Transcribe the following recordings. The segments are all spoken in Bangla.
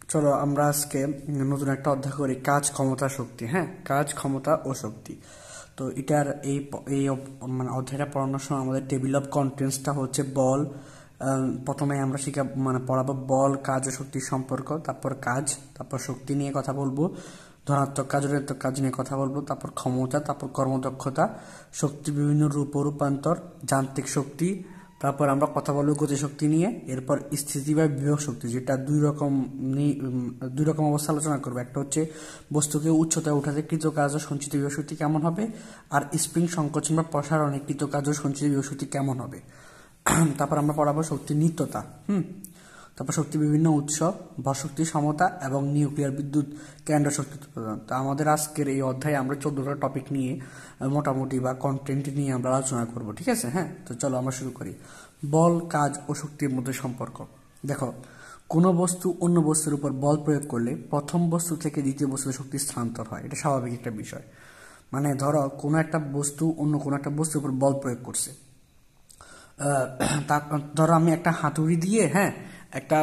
চলো আমরা আজকে নতুন একটা অধ্যায় করি, কাজ, ক্ষমতা, শক্তি। হ্যাঁ, কাজ, ক্ষমতা ও শক্তি। তো এটার এই মানে অধ্যায়টা পড়ানোর সময় আমাদের টেবিল অফ কন্টেন্টসটা হচ্ছে বল। প্রথমে আমরা পড়াবো বল, কাজ ও শক্তির সম্পর্ক, তারপর কাজ, তারপর শক্তি নিয়ে কথা বলবো, ধনাত্মক কাজ, ঋণাত্মক কাজ নিয়ে কথা বলবো, তারপর ক্ষমতা, তারপর কর্মদক্ষতা, শক্তি বিভিন্ন রূপ ও রূপান্তর, যান্ত্রিক শক্তি, তারপর আমরা কথা বলবো গতিশক্তি নিয়ে, এরপর স্থিতি বা বিভব শক্তি, যেটা দুই রকম অবস্থা আলোচনা করবো। একটা হচ্ছে বস্তুকে উচ্চতায় উঠাতে কৃতকাজ ও সঞ্চিত বিভব শক্তি কেমন হবে, আর স্প্রিং সংকোচন বা প্রসারণে কৃতকাজ ও সঞ্চিত বিভব শক্তি কেমন হবে। তারপর আমরা পড়াবো শক্তির নিত্যতা। তারপর শক্তি বিভিন্ন উৎস, ভরশক্তি, সমতা এবং নিউক্লিয়ার বিদ্যুৎ কেন্দ্র শক্তি উৎপাদন। তো আমাদের আজকের এই অধ্যায়ে আমরা 14টা টপিক নিয়ে মোটামুটি বা কন্টেন্ট নিয়ে আমরা আলোচনা করব, ঠিক আছে? হ্যাঁ, তো চলো আমরা শুরু করি। বল, কাজ ও শক্তির মধ্যে সম্পর্ক। দেখো, কোনো বস্তু অন্য বস্তুর উপর বল প্রয়োগ করলে প্রথম বস্তু থেকে দ্বিতীয় বস্তুতে শক্তি স্থানান্তর হয়। এটা স্বাভাবিক একটা বিষয়। মানে ধরো কোনো একটা বস্তু অন্য কোনো একটা বস্তুর উপর বল প্রয়োগ করছে। ধরো আমি একটা হাতুড়ি দিয়ে একটা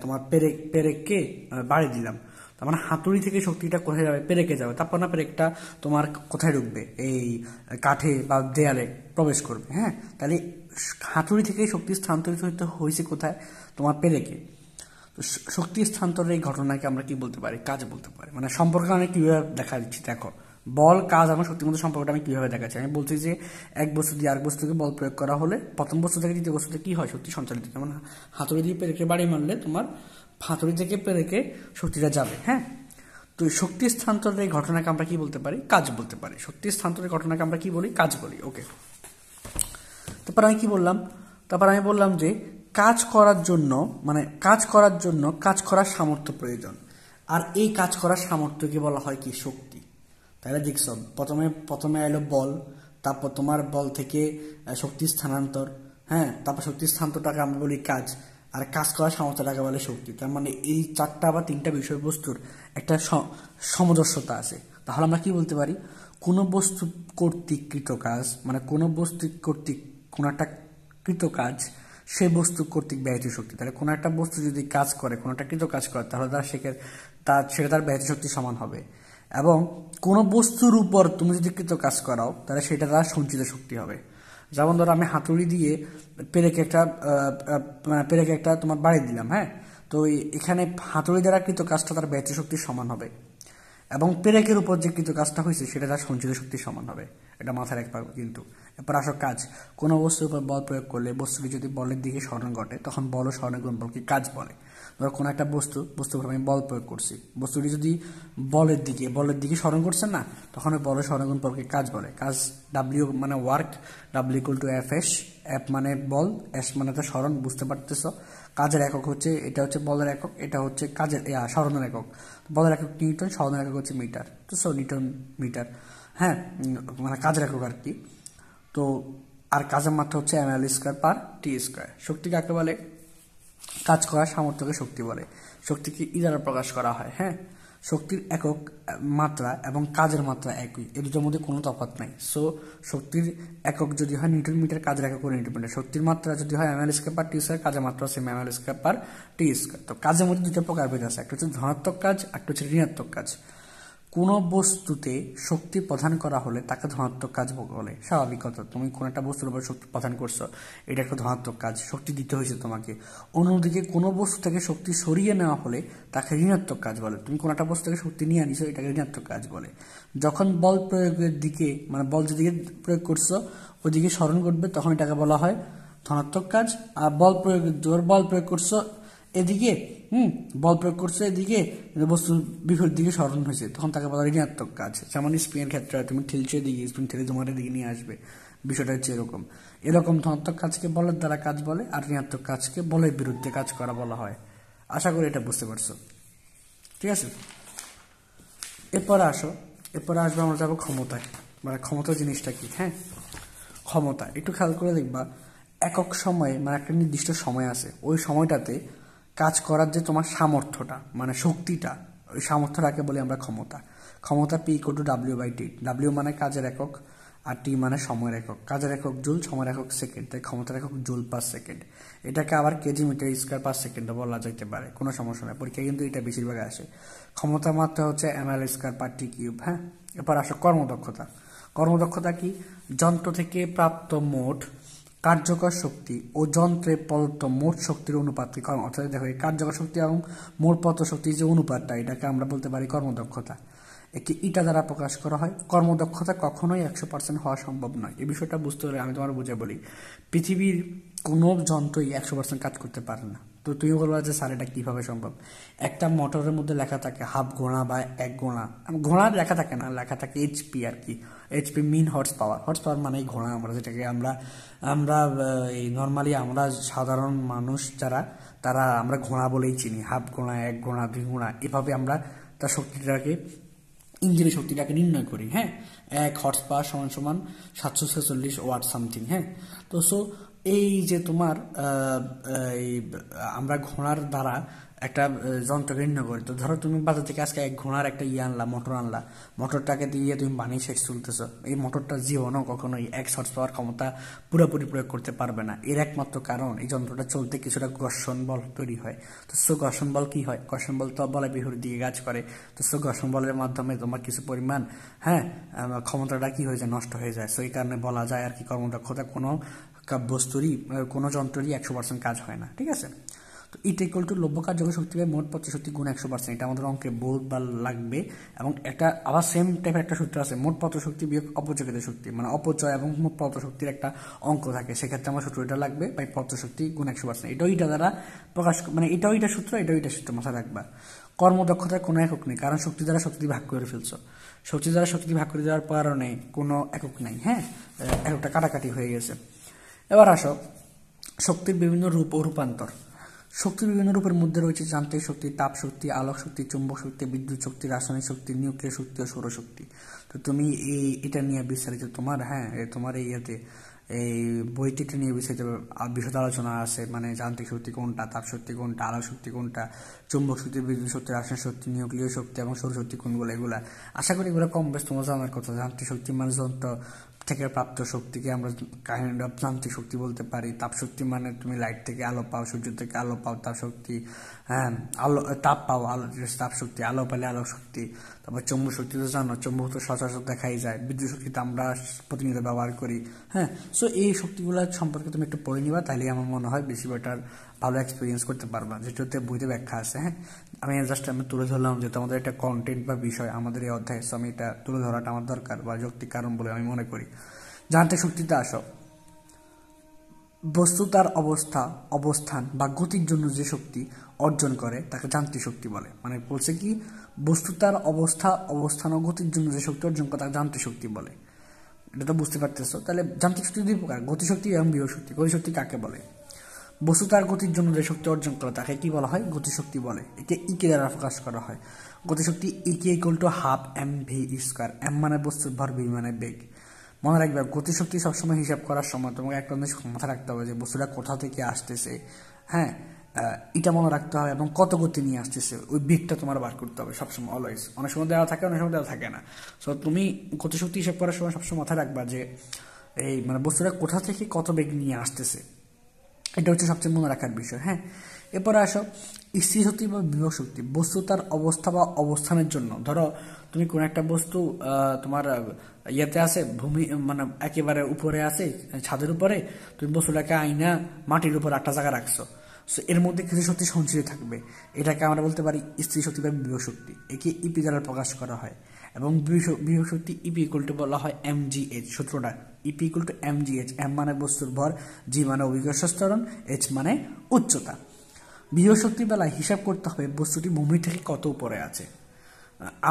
তোমার পেরেককে বাড়ি দিলাম। তার মানে হাতুড়ি থেকে শক্তিটা কোথায় যাবে? পেরেকে যাবে। তারপর না পেরেকটা তোমার কোথায় ঢুকবে? এই কাঠে বা দেয়ালে প্রবেশ করবে। হ্যাঁ, তাহলে হাতুড়ি থেকে শক্তি স্থানান্তরিত হয়েছে কোথায়? তোমার পেরেকে। তো শক্তি স্থানান্তরের এই ঘটনাকে আমরা কি বলতে পারি? কাজ বলতে পারি। মানে সম্পর্ক আমি কিভাবে দেখা দিচ্ছি দেখো। বল, কাজ এবং শক্তির মধ্যে সম্পর্কটা আমি কিভাবে দেখাচ্ছি? আমি বলছি যে এক বস্তু দিয়ে আরেক বস্তুকে বল প্রয়োগ করা হলে প্রথম বস্তু থেকে দ্বিতীয় বস্তুতে কি হয়? শক্তি সঞ্চালিত। যেমন হাতুড়ি দিয়ে পেরেকে বাড়ি মারলে তোমার হাতুড়ি থেকে পেরেকে শক্তিটা যাবে। হ্যাঁ, তো শক্তি স্থানান্তরের এই ঘটনাকে আমরা কি বলতে পারি? কাজ বলতে পারি। শক্তি স্থানান্তরের ঘটনাকে আমরা কি বলি? কাজ বলি। ওকে, তারপর আমি কি বললাম? তারপর আমি বললাম যে কাজ করার জন্য কাজ করার সামর্থ্য প্রয়োজন, আর এই কাজ করার সামর্থ্যকে বলা হয় কি? শক্তি। তাহলে দেখছো, প্রথমে এলো বল, তারপর তোমার বল থেকে শক্তি স্থানান্তর। হ্যাঁ, তারপর শক্তি স্থানান্তরটাকে আমরা বলি কাজ, আর কাজ করার সামর্থ্যটাকে বলে শক্তি। তার মানে এই 4টা বা 3টা বিষয়বস্তুর একটা সামঞ্জস্যতা আছে। তাহলে আমরা কি বলতে পারি? কোনো বস্তু কর্তৃক কৃত কাজ, মানে কোনো বস্তু কর্তৃক কোনো একটা কৃত কাজ, সে বস্তু কর্তৃক ব্যয়িত শক্তি। তাহলে কোনো একটা বস্তু যদি কাজ করে, কোনো একটা কৃত কাজ করে, তাহলে সেটা তার ব্যয়িত শক্তি সমান হবে। এবং কোনো বস্তুর উপর তুমি যদি কৃত কাজ করাও, তাহলে সেটা তার সঞ্চিত শক্তি হবে। যেমন ধরো আমি হাতুড়ি দিয়ে পেরেকে একটা তোমার বাড়ি দিলাম। হ্যাঁ, তো এখানে হাতুড়ি দ্বারা কৃত কাজটা তার ব্যয়িত শক্তির সমান হবে, এবং পেরেকের উপর যে কৃত কাজটা হয়েছে সেটা তার সঞ্চিত শক্তির সমান হবে। এটা মাথায় রাখতে পারবো। কিন্তু এরপর আসো কাজ। কোনো বস্তুর উপর বল প্রয়োগ করলে বস্তুটি যদি বলের দিকে সরণ ঘটে, তখন বল ও সরণের গুণফলকে কাজ বলে। ধরো কোনো একটা বস্তুর উপর আমি বল প্রয়োগ করছি, বস্তুটি যদি বলের দিকে সরণ করছে না, তখন ওই বলের সরণ গুণফলকে কাজ বলে। কাজ ডাব্লিউ মানে work, W equal to F S. F মানে বল, এস মানে তো সরণ, বুঝতে পারতেছো। কাজের একক হচ্ছে, এটা হচ্ছে বলের একক, এটা হচ্ছে কাজের সরণের একক। বলের একক নিউটন, সরণের একক হচ্ছে মিটার। তো নিউটন মিটার। হ্যাঁ, মানে কাজের একক আর কি। তো আর কাজের মাত্রা হচ্ছে ml স্কয়ার পার টি স্কয়ার। শক্তি কাকে বলে? কাজ করার সামর্থ্যকে শক্তি বলে। শক্তিকে ই দ্বারা প্রকাশ করা হয়। হ্যাঁ, শক্তির একক মাত্রা এবং কাজের মাত্রা একই, এ দুটোর মধ্যে কোনো তফাৎ নাই। সো শক্তির একক যদি হয় নিউটন মিটার, কাজের একক নিউটন মিটার। শক্তির মাত্রা যদি হয় ml স্কয়ার পার টি স্কয়ার, কাজের মাত্রা সেম ml স্কয়ার পার টি স্কয়ার। তো কাজের মধ্যে দুটো প্রকারভেদ আছে, একটা হচ্ছে ধনাত্মক কাজ, একটা হচ্ছে ঋণাত্মক কাজ। কোনো বস্তুতে শক্তি প্রদান করা হলে তাকে ধনাত্মক কাজ বলে। স্বাভাবিক কথা, তুমি কোনো একটা বস্তুর উপর শক্তি প্রদান করছো, এটা একটা ধনাত্মক কাজ, শক্তি দিতে হয়েছে তোমাকে। অন্যদিকে কোনো বস্তু থেকে শক্তি সরিয়ে নেওয়া হলে তাকে ঋণাত্মক কাজ বলে। তুমি কোনো একটা বস্তু থেকে শক্তি নিয়ে আনিছো, এটাকে ঋণাত্মক কাজ বলে। যখন বল প্রয়োগের দিকে, মানে বল যেদিকে প্রয়োগ করছো ওইদিকে স্মরণ করবে, তখন এটাকে বলা হয় ধনাত্মক কাজ। আর বল প্রয়োগ করছো এদিকে, বল প্রয়োগ করছে এদিকে, বস্তু বিপরীত দিকে সরণ হয়েছে, তখন তাকে বলা ঋণাত্মক কাজ। যেমন স্প্রিংয়ের ক্ষেত্রে তুমি ঠেলছো এদিকে, স্প্রিং ঠেলে তোমার এদিকে নিয়ে আসবে। বিষয়টা হচ্ছে এরকম ধনাত্মক কাজকে বলের দ্বারা কাজ বলে, আর ঋণাত্মক কাজকে বলের বিরুদ্ধে কাজ করা বলা হয়। আশা করি এটা বুঝতে পারছো, ঠিক আছে? এরপরে আসবো আমরা যাবো ক্ষমতায়। মানে ক্ষমতা জিনিসটা কি? হ্যাঁ, ক্ষমতা একটু খেয়াল করে দেখবা, একক সময়ে মানে একটা নির্দিষ্ট সময় আছে, ওই সময়টাতে কাজ করার যে তোমার সামর্থ্যটা, মানে শক্তিটা, ওই সামর্থ্যটাকে বলি আমরা ক্ষমতা। ক্ষমতা P equal to W by T. W মানে কাজের একক, আর টি মানে সময়ের একক, কাজের একক জুল, সময়ের একক সেকেন্ড, তাই ক্ষমতার একক জুল পার সেকেন্ড। এটাকে আবার kg metre square per second বলা যেতে পারে, কোনো সমস্যা নেই, পরীক্ষায় কিন্তু এটা বেশিরভাগ আসে। ক্ষমতা মাত্রা হচ্ছে ml স্কোয়ার পার টি কিউব। হ্যাঁ, এরপর আসো কর্মদক্ষতা। কর্মদক্ষতা কি? যন্ত্র থেকে প্রাপ্ত মোট কার্যকর শক্তি ও যন্ত্রে প্রদত্ত মোট শক্তির অনুপাতকে কর্ম, অর্থাৎ দেখো এই কার্যকর শক্তি এবং মোট প্রদত্ত শক্তির যে অনুপাতটা, এটাকে আমরা বলতে পারি কর্মদক্ষতা। একে ইটা দ্বারা প্রকাশ করা হয়। কর্মদক্ষতা কখনোই 100% হওয়া সম্ভব নয়। এই বিষয়টা বুঝতে হলে আমি তোমার বুঝে বলি, পৃথিবীর কোনো যন্ত্রই 100% কাজ করতে পারে না। তো তুমি বলবা যে স্যার এটা কীভাবে সম্ভব? একটা মোটরের মধ্যে লেখা থাকে হাফ ঘোড়া বা এক ঘোড়া, ঘোড়ার লেখা থাকে না, লেখা থাকে এইচপি আর কি, এইচপি মিন হর্স পাওয়ার। হর্স পাওয়ার মানে ঘোড়া, আমরা যেটাকে আমরা আমরা এই নর্মালি আমরা সাধারণ মানুষ যারা, তারা আমরা ঘোড়া বলেই চিনি। হাফ ঘোড়া, এক ঘোড়া, দুই ঘোড়া, এভাবে আমরা তার শক্তিটাকে, ইঞ্জিনের শক্তিটাকে নির্ণয় করি। হ্যাঁ, 1 হর্স পাওয়ার সমান সমান 746 ওয়াট সামথিং। হ্যাঁ, তো সো এই যে তোমার আমরা ঘোড়ার দ্বারা একটা যন্ত্রকে নির্ণয় করি। তো ধরো তুমি বাজার থেকে আজকে এক ঘোড়ার একটা আনলা, মোটর আনলা, মোটরটাকে দিয়ে তুমি বানিয়ে শেষ চলতেছ। এই মোটরটা জীবনও কখনোই 1 হর্স পাওয়ার ক্ষমতা পুরোপুরি প্রয়োগ করতে পারবে না। এর একমাত্র কারণ এই যন্ত্রটা চলতে কিছুটা ঘর্ষণ বল তৈরি হয়। তো সো ঘর্ষণ বল কি হয়? ঘর্ষণ বল তো বলে বিপরীত দিকে কাজ করে। তো সো ঘর্ষণ বলের মাধ্যমে তোমার কিছু পরিমাণ ক্ষমতাটা কি হয়ে যায়, নষ্ট হয়ে যায়। সো এই কারণে বলা যায় আর কি, কর্মদক্ষতা কোনো বস্তুরই, কোনো যন্ত্রই 100% কাজ হয় না। ঠিক আছে? তো ইট ইকুয়াল টু লব্য কার্যকর শক্তি বাই মোট প্রতি শক্তি গুণ 100%। এটা আমাদের অঙ্কে বহুতবার লাগবে। এবং একটা আবার সেম টাইপের একটা সূত্র আছে, মোট প্রত শক্তি বিয়োগ অপচয়কৃত শক্তি, মানে অপচয় এবং মোট প্রত শক্তির একটা অঙ্ক থাকে। সেক্ষেত্রে আমার সূত্র এটা লাগবে, বাই প্রত শক্তি গুণ 100%। এটাও এটা দ্বারা প্রকাশ, মানে এটাও এটা সূত্র, এটাও এটা সূত্র, মাথায় রাখবা। কর্মদক্ষতার কোনো একক নেই, কারণ শক্তি দ্বারা শক্তি ভাগ করে ফেলছো। শক্তি দ্বারা শক্তি ভাগ করে দেওয়ার কারণে কোনো একক নেই। হ্যাঁ, এককটা কাটাকাটি হয়ে গেছে। এবার আসো শক্তির বিভিন্ন রূপ ও রূপান্তর। শক্তির বিভিন্ন রূপের মধ্যে রয়েছে যান্ত্রিক শক্তি, তাপ শক্তি, আলোক শক্তি, চুম্বক শক্তি, বিদ্যুৎ শক্তি, রাসায়নিক শক্তি, নিউক্লিয়ার শক্তি ও সৌরশক্তি। তো তুমি এটা নিয়ে বিস্তারিত তোমার তোমার এই বইটিতে নিয়ে বিশদ আলোচনা আছে, মানে যান্ত্রিক শক্তি কোনটা, তাপ শক্তি কোনটা, আলোক শক্তি কোনটা, চুম্বক শক্তি, বিদ্যুৎ শক্তি, রাসায়নিক শক্তি, নিউক্লিয়ার শক্তি এবং সৌরশক্তি কোনগুলো, এগুলা আশা করি এগুলো কম বেশ তোমার জানার কথা। যান্ত্রিক শক্তি মানে যন্ত্র থেকে প্রাপ্ত শক্তিকে আমরা কাইন্ড অফ যান্ত্রিক শক্তি বলতে পারি। তাপ শক্তি মানে তুমি লাইট থেকে আলো পাও, সূর্য থেকে আলো পাও, তাপ শক্তি, হ্যাঁ আলো তাপ পাও, আলো তাপ শক্তি, আলো পেলে আলোক শক্তি। তারপর চুম্বক শক্তি তো জানো, চুম্বক তো সচরাচর দেখাই যায়। বিদ্যুৎ শক্তিতে আমরা প্রতিনিয়ত ব্যবহার করি। হ্যাঁ, সো এই শক্তিগুলো সম্পর্কে তুমি একটু পড়ে নিবা, তাহলে আমার মনে হয় বেশি বেটার, ভালো এক্সপিরিয়েন্স করতে পারবা, যেটাতে বইতে ব্যাখ্যা আছে। হ্যাঁ, আমি তুলে ধরলাম যেহেতু আমাদের একটা কন্টেন্ট বা বিষয় আমাদের এই অধ্যায়, সো আমি এটা তুলে ধরাটা আমার দরকার বা যৌক্তিক কারণ বলে আমি মনে করি। যান্ত্রিক শক্তিতে আসো, বস্তু তার অবস্থান বা গতির জন্য যে শক্তি অর্জন করে তাকে যান্ত্রিক শক্তি বলে। মানে বলছে কি, বস্তু তার অবস্থান ও গতির জন্য যে শক্তি অর্জন করে তাকে যান্ত্রিক শক্তি বলে। এটা তো বুঝতে পারতেছো? তাহলে যান্ত্রিক শক্তি দুই প্রকার, গতিশক্তি এবং বিভব শক্তি। গতিশক্তি কাকে বলে? বস্তু তার গতির জন্য যে শক্তি অর্জন করে তাকে কি বলা হয়? গতিশক্তি বলে। একে ইকে দ্বারা প্রকাশ করা হয়। গতিশক্তি KE equal to half mv square. M মানে বস্তুর ভর, ভি মানে বেগ। মনে রাখবে, গতিশক্তি সবসময় হিসাব করার সময় তোমাকে একটা জিনিস মাথায় রাখতে হবে যে বস্তুটা কোথা থেকে আসতেছে। হ্যাঁ, এটা মনে রাখতে হবে, এবং কত গতি নিয়ে আসতেছে ওই বেগটা তোমার বার করতে হবে সবসময়, অলওয়েজ। অনেক সময় দেওয়া থাকে, অনেক সময় দেওয়া থাকে না। সো তুমি গতিশক্তি হিসাব করার সময় সবসময় মাথায় রাখবা যে এই মানে বস্তুটা কোথা থেকে কত বেগ নিয়ে আসতেছে, এটা হচ্ছে সবচেয়ে মনে রাখার বিষয়। হ্যাঁ, এরপরে আসো স্থির শক্তি বা বিভব শক্তি। বস্তু তার অবস্থা বা অবস্থানের জন্য, ধরো তুমি কোন একটা বস্তু তোমার ইয়েতে আছে, ভূমি মানে একেবারে উপরে আছে, ছাদের উপরে, তুমি বস্তুটাকে আইনা মাটির উপর একটা জায়গা রাখছো। সো এর মধ্যে কিছু শক্তি সঞ্চিত থাকবে, এটাকে আমরা বলতে পারি স্থির শক্তি বা বিভব শক্তি। একে ইপি দ্বারা প্রকাশ করা হয়। এবং বিভব শক্তি ইপি ইকুয়াল টু বলা হয় mgh। সূত্রটা EP equal to mgh। M মানে বস্তুর ভর, জি মানে অভিকর্ষ ত্বরণ, এইচ মানে উচ্চতা। বিভব শক্তির বেলায় হিসাব করতে হবে বস্তুটি ভূমি থেকে কত উপরে আছে।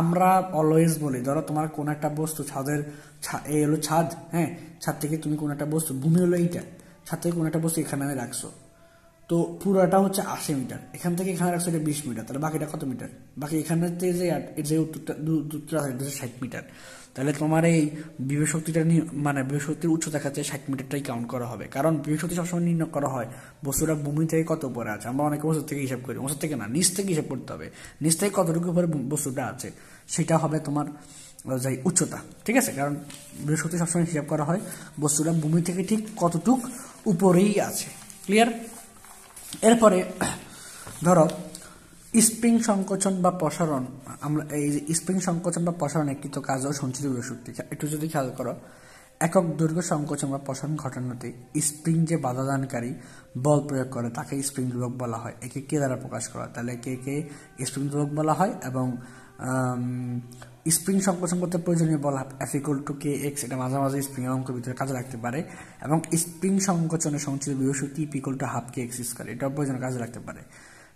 আমরা অলওয়েজ বলি, ধরো তোমার কোন একটা বস্তু ছাদের, এই হলো ছাদ, হ্যাঁ, ছাদ থেকে তুমি কোন একটা বস্তু, ভূমি হলো এইটা, ছাদ থেকে কোন একটা বস্তু এখানে রাখছো, তো পুরোটা হচ্ছে 80 মিটার, এখান থেকে এখানে রাখছো এটা 20 মিটার, তাহলে বাকিটা কত মিটার? বাকি এখানে যে উত্তরটা 60 মিটার। তাহলে তোমার এই বিভব শক্তিটা মানে বিভব শক্তির উচ্চতা ক্ষেত্রে 60 মিটারটাই কাউন্ট করা হবে, কারণ বিভব শক্তি সবসময় নির্ণয় করা হয় বস্তুটা ভূমি থেকে কত উপরে আছে। আমরা অনেকে বস্তু থেকে হিসাব করি, বস্তু থেকে না, নিচ থেকে হিসাব করতে হবে, নিচ থেকে কতটুকু উপরে বস্তুটা আছে, সেটা হবে তোমার যাই উচ্চতা, ঠিক আছে, কারণ বৃহস্পতি সবসময় হিসাব করা হয় বস্তুটা ভূমি থেকে ঠিক কতটুক উপরেই আছে। ক্লিয়ার? এরপরে ধরো স্প্রিং সংকোচন বা প্রসারণ, আমরা এই যে স্প্রিং সংকোচন বা প্রসারণ একটি তো কাজও সঞ্চিত শক্তি। একটু যদি খেয়াল করো, একক দৈর্ঘ্য সংকোচন বা প্রসারণ ঘটানোতে স্প্রিং যে বাধাদানকারী বল প্রয়োগ করে তাকে স্প্রিং ধ্রুবক বলা হয়। একে কে দ্বারা প্রকাশ করা, তাহলে কে স্প্রিং ধ্রুবক বলা হয়। এবং স্প্রিং সংকোচন করতে প্রয়োজনীয় বল F=kx, এটা মাঝে মাঝে স্প্রিং এর অঙ্কের ভিতরে কাজে লাগতে পারে। এবং স্প্রিং সংকোচনে সঞ্চিত বিভব শক্তি P=12kx², এটাও প্রয়োজনে কাজে লাগতে পারে।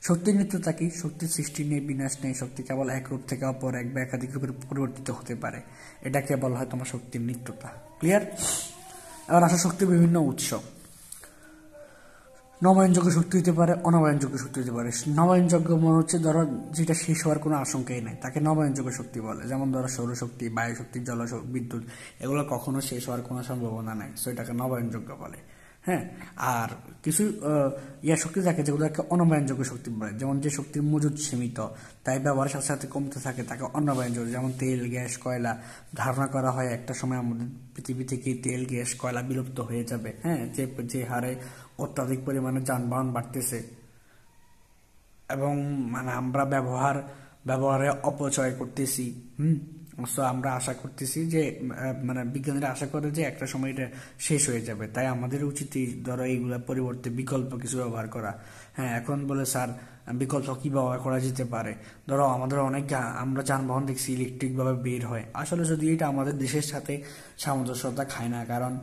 শক্তির নিত্যতা কি? শক্তির সৃষ্টি নেই, বিনাশ নেই, শক্তি কেবল এক রূপ থেকে অপর এক বা একাধিক রূপে পরিবর্তিত হতে পারে, এটাকে বলা হয় তোমার শক্তির নিত্যতা। ক্লিয়ার? এবার আসা শক্তির বিভিন্ন উৎস। নবায়নযোগ্য শক্তি হতে পারে, অনবায়নযোগ্য শক্তি হতে পারে। নবায়নযোগ্য মনে হচ্ছে ধরো যেটা শেষ হওয়ার কোনো আশঙ্কাই নেই, তাকে নবায়নযোগ্য শক্তি বলে। যেমন ধরো সৌরশক্তি, বায়ুশক্তি, বিদ্যুৎ, এগুলো কখনো শেষ হওয়ার কোনো সম্ভাবনা নাই, সো এটাকে নবায়নযোগ্য বলে। হ্যাঁ, আর কিছু শক্তি থাকে যেগুলোকে অনবায়নযোগ্য শক্তি বলে। যেমন যে শক্তির মজুদ সীমিত, তাই ব্যবহারের সাথে সাথে কমতে থাকে, তাকে অনবায়নযোগ্য। যেমন তেল, গ্যাস, কয়লা। ধারণা করা হয় একটা সময় আমাদের পৃথিবী থেকে তেল, গ্যাস, কয়লা বিলুপ্ত হয়ে যাবে। হ্যাঁ, যে হারে অত্যাধিক পরিমাণে যানবাহন বাড়তেছে এবং মানে আমরা ব্যবহারে অপচয় করতেছি। সো আমরা আশা করতেছি যে মানে বিজ্ঞানীরা আশা করে যে একটা সময় এটা শেষ হয়ে যাবে, তাই আমাদের উচিত ধরো এইগুলা পরিবর্তে বিকল্প কিছু ব্যবহার করা। হ্যাঁ, এখন বলে স্যার বিকল্প কি ব্যবহার করা যেতে পারে? ধরো আমাদের আমরা যানবাহন দেখছি ইলেকট্রিক ভাবে বের হয়, আসলে যদি এটা আমাদের দেশের সাথে সামঞ্জস্যতা খায় না। কারণ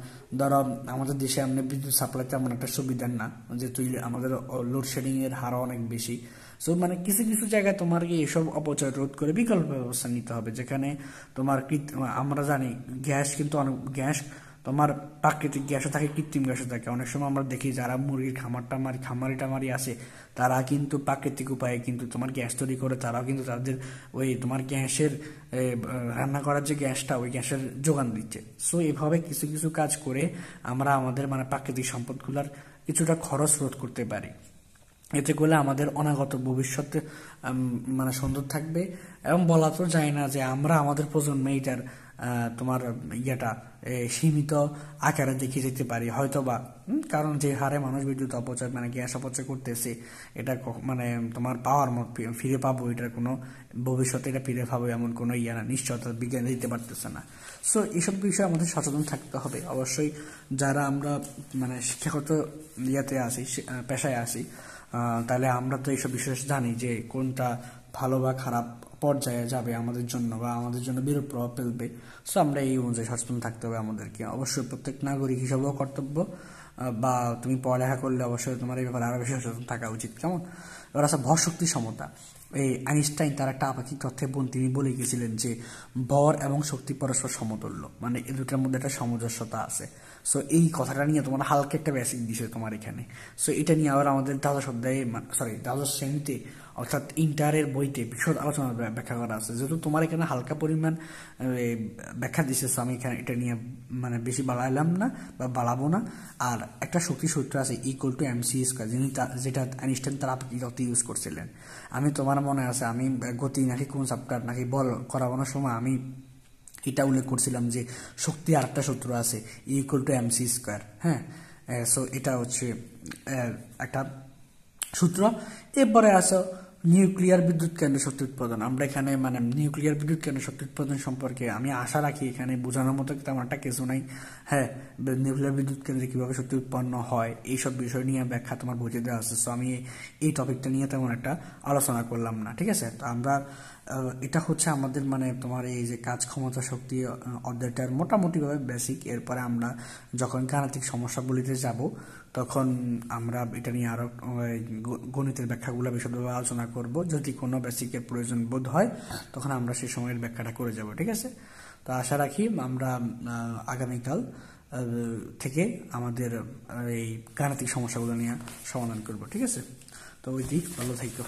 ধরো আমাদের দেশে এমনি বিদ্যুৎ সাপ্লাই তেমন একটা সুবিধার না, যেহেতু আমাদের লোডশেডিং এর হারও অনেক বেশি। সো মানে কিছু কিছু জায়গায় তোমার কি এসব অপচয় রোধ করে বিকল্প ব্যবস্থা নিতে হবে, যেখানে তোমার আমরা জানি গ্যাস কিন্তু অনেক গ্যাস তোমার প্রাকৃতিক গ্যাসও থাকে, কৃত্রিম গ্যাসও থাকে। অনেক সময় আমরা দেখি যারা মুরগির খামারি টামারি আছে, তারা কিন্তু প্রাকৃতিক উপায়ে কিন্তু তোমার গ্যাস তৈরি করে, তারাও কিন্তু তাদের ওই তোমার গ্যাসের রান্না করার যে গ্যাসটা, ওই গ্যাসের যোগান দিচ্ছে। সো এভাবে কিছু কিছু কাজ করে আমরা আমাদের মানে প্রাকৃতিক সম্পদগুলোর কিছুটা খরচ রোধ করতে পারি। এতে করলে আমাদের অনাগত ভবিষ্যৎ মানে সুন্দর থাকবে। এবং বলা তো যায় না যে আমরা আমাদের প্রজন্মে এটার তোমার সীমিত আকারে দেখে যেতে পারি হয়তোবা, কারণ যে হারে মানুষ বিদ্যুৎ অপচয় মানে গ্যাস অপচয় করতেছে, এটা মানে তোমার পাওয়ার ফিরে পাবো এটার কোনো ভবিষ্যতে এটা ফিরে পাবো এমন কোনো নিশ্চয়তা বিজ্ঞান দিতে পারতেছে না। সো এইসব বিষয়ে আমাদের সচেতন থাকতে হবে অবশ্যই। যারা আমরা মানে শিক্ষাগত আছি, পেশায় আছি, তাহলে আমরা তো এইসব বিষয় জানি যে কোনটা ভালো বা খারাপ পর্যায়ে যাবে আমাদের জন্য বা আমাদের জন্য বিরূপ প্রভাব ফেলবে। সো আমরা এই অনুযায়ী সচেতন থাকতে হবে আমাদেরকে। অবশ্যই প্রত্যেক নাগরিক হিসাবেও কর্তব্য, বা তুমি পড়ালেখা করলে অবশ্যই তোমার এই ব্যাপারে আরো বেশি সচেতন থাকা উচিত। কেমন? এবার আছে ভর শক্তি সমতা। এই আইনস্টাইন তার একটা আপেক্ষিক তথ্যে তিনি বলে গেছিলেন যে ভর এবং শক্তি পরস্পর সমতুল্য, মানে এই দুটার মধ্যে একটা সামঞ্জস্যতা আছে। সো এই কথাটা নিয়ে তোমার হালকা একটা বেসিক দিছে তোমার এখানে। সো এটা নিয়ে আবার আমাদের দ্বাদশ শ্রেণীতে অর্থাৎ ইন্টারের বইতে বিশদ আলোচনা ব্যাখ্যা করা আছে। যেহেতু তোমার এখানে হালকা পরিমাণ ব্যাখ্যা দিছে, আমি এখানে এটা নিয়ে মানে বেশি বাড়াইলাম না বা বাড়াবো না। আর একটা শক্তি সূত্র আছে =mc², যেটা আইনস্টাইন তার আপেক্ষিক তত্ত্বে ইউজ করছিলেন। আমি তোমার মনে আছে আমি গতি নাকি কোন চ্যাপ্টার নাকি বল করানোর সময় আমি এটা উল্লেখ করছিলাম যে শক্তি আর একটা সূত্র আছে E=mc²। হ্যাঁ, সো এটা হচ্ছে একটা সূত্র। এরপরে আসো নিউক্লিয়ার বিদ্যুৎ কেন্দ্র শক্তি উৎপাদন। আমরা এখানে মানে নিউক্লিয়ার বিদ্যুৎ কেন্দ্র শক্তি উৎপাদন সম্পর্কে আমি আশা রাখি এখানে বোঝানোর মতো তেমন একটা কিছু নাই। হ্যাঁ, নিউক্লিয়ার বিদ্যুৎ কেন্দ্রে কিভাবে শক্তি উৎপন্ন হয় এইসব বিষয় নিয়ে ব্যাখ্যা তোমার বুঝে দেওয়া আছে। সো আমি এই টপিকটা নিয়ে তেমন একটা আলোচনা করলাম না, ঠিক আছে? তো আমরা এটা হচ্ছে আমাদের মানে তোমার এই যে কাজ ক্ষমতা শক্তি অধ্যায়টার মোটামুটিভাবে বেসিক। এরপরে আমরা যখন গাণিতিক সমস্যাগুলিতে যাব তখন আমরা এটা নিয়ে আরো গণিতের ব্যাখ্যাগুলো বিশদভাবে আলোচনা করব। যদি কোনো বেসিকের প্রয়োজন বোধ হয় তখন আমরা সেই সময়ের ব্যাখ্যাটা করে যাব, ঠিক আছে? তো আশা রাখি আমরা আগামীকাল থেকে আমাদের এই গাণিতিক সমস্যাগুলো নিয়ে সমাধান করব, ঠিক আছে? তো ওই দিক ভালো থাকো।